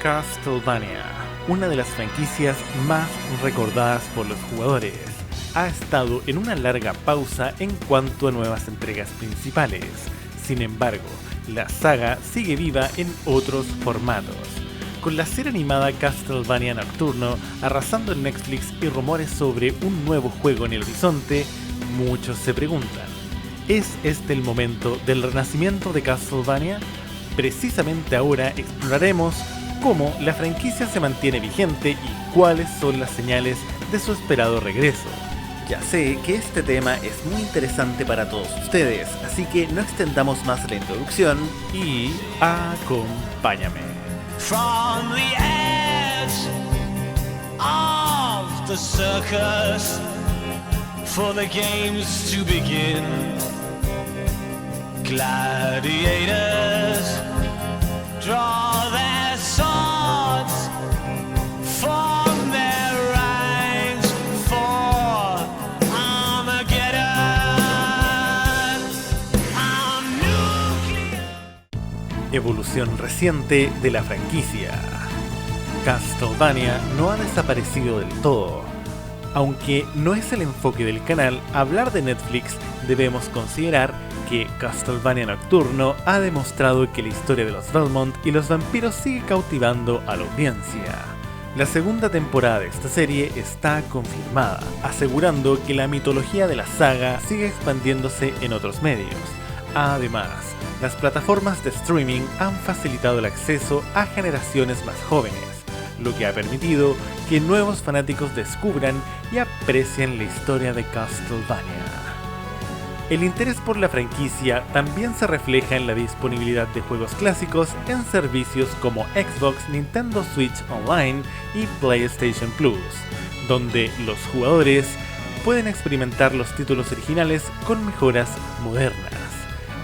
Castlevania, una de las franquicias más recordadas por los jugadores, ha estado en una larga pausa en cuanto a nuevas entregas principales. Sin embargo, la saga sigue viva en otros formatos, con la serie animada Castlevania Nocturno arrasando en Netflix y rumores sobre un nuevo juego en el horizonte. Muchos se preguntan, ¿es este el momento del renacimiento de Castlevania? Precisamente ahora exploraremos cómo la franquicia se mantiene vigente y cuáles son las señales de su esperado regreso. Ya sé que este tema es muy interesante para todos ustedes, así que no extendamos más la introducción y acompáñame. From the edge of the circus for the games to begin, gladiators draw their swords, form their ranks for Armageddon. Evolución reciente de la franquicia. Castlevania no ha desaparecido del todo. Aunque no es el enfoque del canal, hablar de Netflix, debemos considerar que Castlevania Nocturno ha demostrado que la historia de los Belmont y los vampiros sigue cautivando a la audiencia. La segunda temporada de esta serie está confirmada, asegurando que la mitología de la saga sigue expandiéndose en otros medios. Además, las plataformas de streaming han facilitado el acceso a generaciones más jóvenes, lo que ha permitido que nuevos fanáticos descubran y aprecien la historia de Castlevania. El interés por la franquicia también se refleja en la disponibilidad de juegos clásicos en servicios como Xbox, Nintendo Switch Online y PlayStation Plus, donde los jugadores pueden experimentar los títulos originales con mejoras modernas.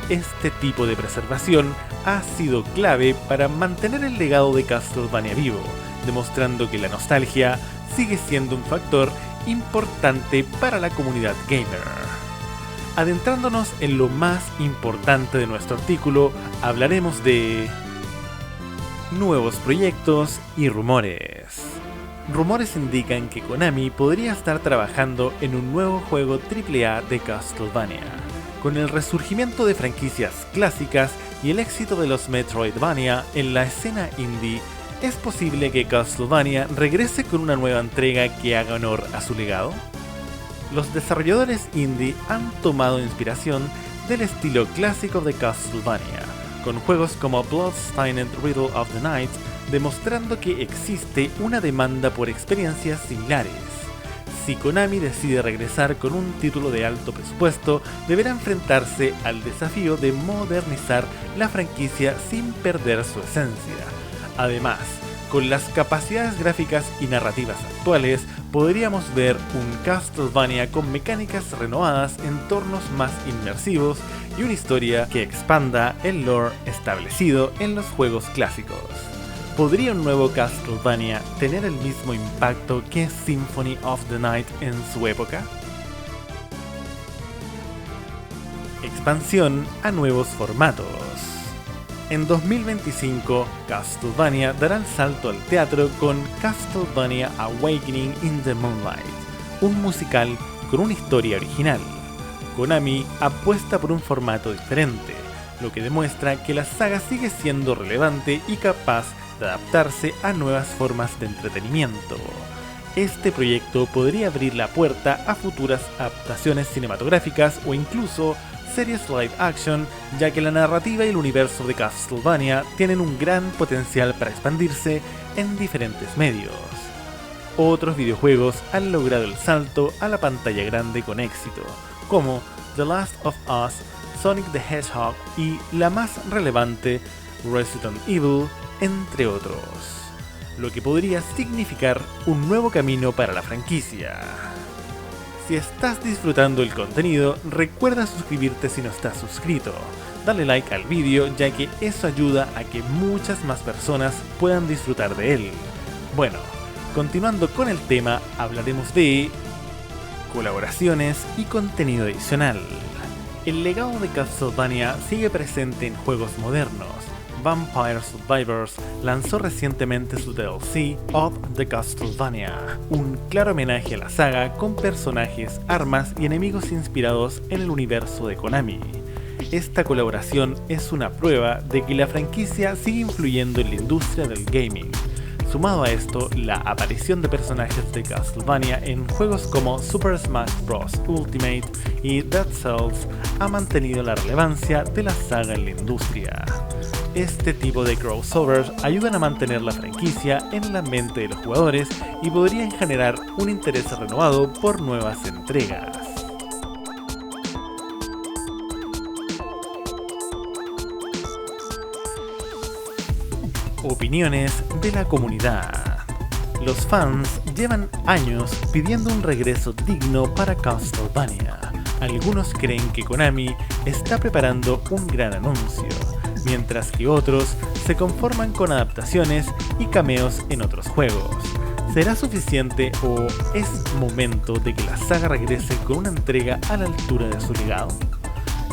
Este tipo de preservación ha sido clave para mantener el legado de Castlevania vivo, demostrando que la nostalgia sigue siendo un factor importante para la comunidad gamer. Adentrándonos en lo más importante de nuestro artículo, hablaremos de nuevos proyectos y rumores. Rumores indican que Konami podría estar trabajando en un nuevo juego AAA de Castlevania. Con el resurgimiento de franquicias clásicas y el éxito de los Metroidvania en la escena indie, ¿es posible que Castlevania regrese con una nueva entrega que haga honor a su legado? Los desarrolladores indie han tomado inspiración del estilo clásico de Castlevania, con juegos como Bloodstained Riddle of the Night, demostrando que existe una demanda por experiencias similares. Si Konami decide regresar con un título de alto presupuesto, deberá enfrentarse al desafío de modernizar la franquicia sin perder su esencia. Además, con las capacidades gráficas y narrativas actuales, podríamos ver un Castlevania con mecánicas renovadas, entornos más inmersivos y una historia que expanda el lore establecido en los juegos clásicos. ¿Podría un nuevo Castlevania tener el mismo impacto que Symphony of the Night en su época? Expansión a nuevos formatos. En 2025, Castlevania dará el salto al teatro con Castlevania Awakening in the Moonlight, un musical con una historia original. Konami apuesta por un formato diferente, lo que demuestra que la saga sigue siendo relevante y capaz de adaptarse a nuevas formas de entretenimiento. Este proyecto podría abrir la puerta a futuras adaptaciones cinematográficas o incluso series live action, ya que la narrativa y el universo de Castlevania tienen un gran potencial para expandirse en diferentes medios. Otros videojuegos han logrado el salto a la pantalla grande con éxito, como The Last of Us, Sonic the Hedgehog y la más relevante, Resident Evil, entre otros, lo que podría significar un nuevo camino para la franquicia. Si estás disfrutando el contenido, recuerda suscribirte si no estás suscrito. Dale like al vídeo, ya que eso ayuda a que muchas más personas puedan disfrutar de él. Bueno, continuando con el tema, hablaremos de colaboraciones y contenido adicional. El legado de Castlevania sigue presente en juegos modernos, Vampire Survivors lanzó recientemente su DLC of the Castlevania, un claro homenaje a la saga con personajes, armas y enemigos inspirados en el universo de Konami. Esta colaboración es una prueba de que la franquicia sigue influyendo en la industria del gaming. Sumado a esto, la aparición de personajes de Castlevania en juegos como Super Smash Bros. Ultimate y Dead Cells ha mantenido la relevancia de la saga en la industria. Este tipo de crossovers ayudan a mantener la franquicia en la mente de los jugadores y podrían generar un interés renovado por nuevas entregas. Opiniones de la comunidad. Los fans llevan años pidiendo un regreso digno para Castlevania. Algunos creen que Konami está preparando un gran anuncio, mientras que otros se conforman con adaptaciones y cameos en otros juegos. ¿Será suficiente o es momento de que la saga regrese con una entrega a la altura de su legado?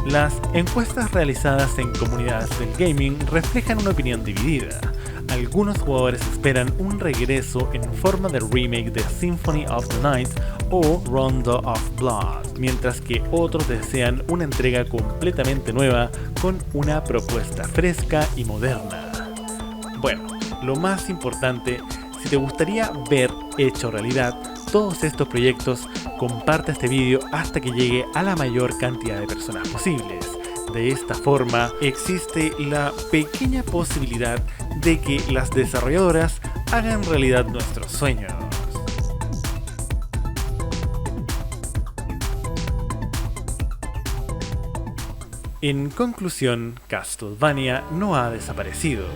Las encuestas realizadas en comunidades del gaming reflejan una opinión dividida. Algunos jugadores esperan un regreso en forma de remake de Symphony of the Night o Rondo of Blood, mientras que otros desean una entrega completamente nueva con una propuesta fresca y moderna. Bueno, lo más importante, si te gustaría ver hecho realidad todos estos proyectos, comparte este vídeo hasta que llegue a la mayor cantidad de personas posibles. De esta forma, existe la pequeña posibilidad de que las desarrolladoras hagan realidad nuestros sueños. En conclusión, Castlevania no ha desaparecido,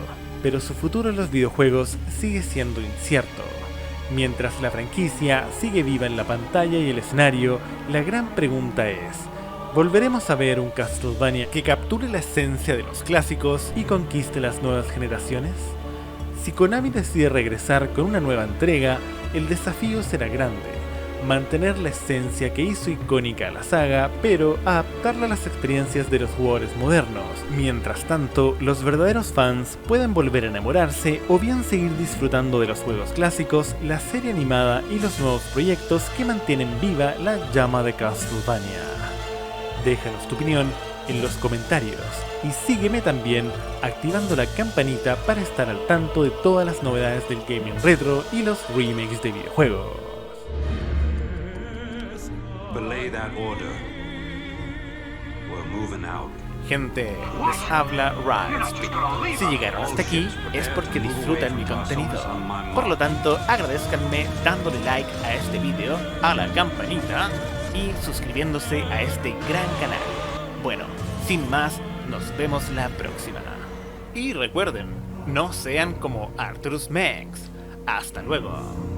pero su futuro en los videojuegos sigue siendo incierto. Mientras la franquicia sigue viva en la pantalla y el escenario, la gran pregunta es: ¿volveremos a ver un Castlevania que capture la esencia de los clásicos y conquiste las nuevas generaciones? Si Konami decide regresar con una nueva entrega, el desafío será grande: mantener la esencia que hizo icónica a la saga, pero adaptarla a las experiencias de los jugadores modernos. Mientras tanto, los verdaderos fans pueden volver a enamorarse o bien seguir disfrutando de los juegos clásicos, la serie animada y los nuevos proyectos que mantienen viva la llama de Castlevania. Déjanos tu opinión en los comentarios y sígueme también activando la campanita para estar al tanto de todas las novedades del gaming retro y los remakes de videojuegos. Belay that order. We're moving out. Gente, les habla Ryan. Si llegaron hasta aquí es porque disfrutan mi contenido. Por lo tanto, agradezcanme dándole like a este video, a la campanita y suscribiéndose a este gran canal. Bueno, sin más, nos vemos la próxima. Y recuerden, no sean como Arturus Mex. Hasta luego.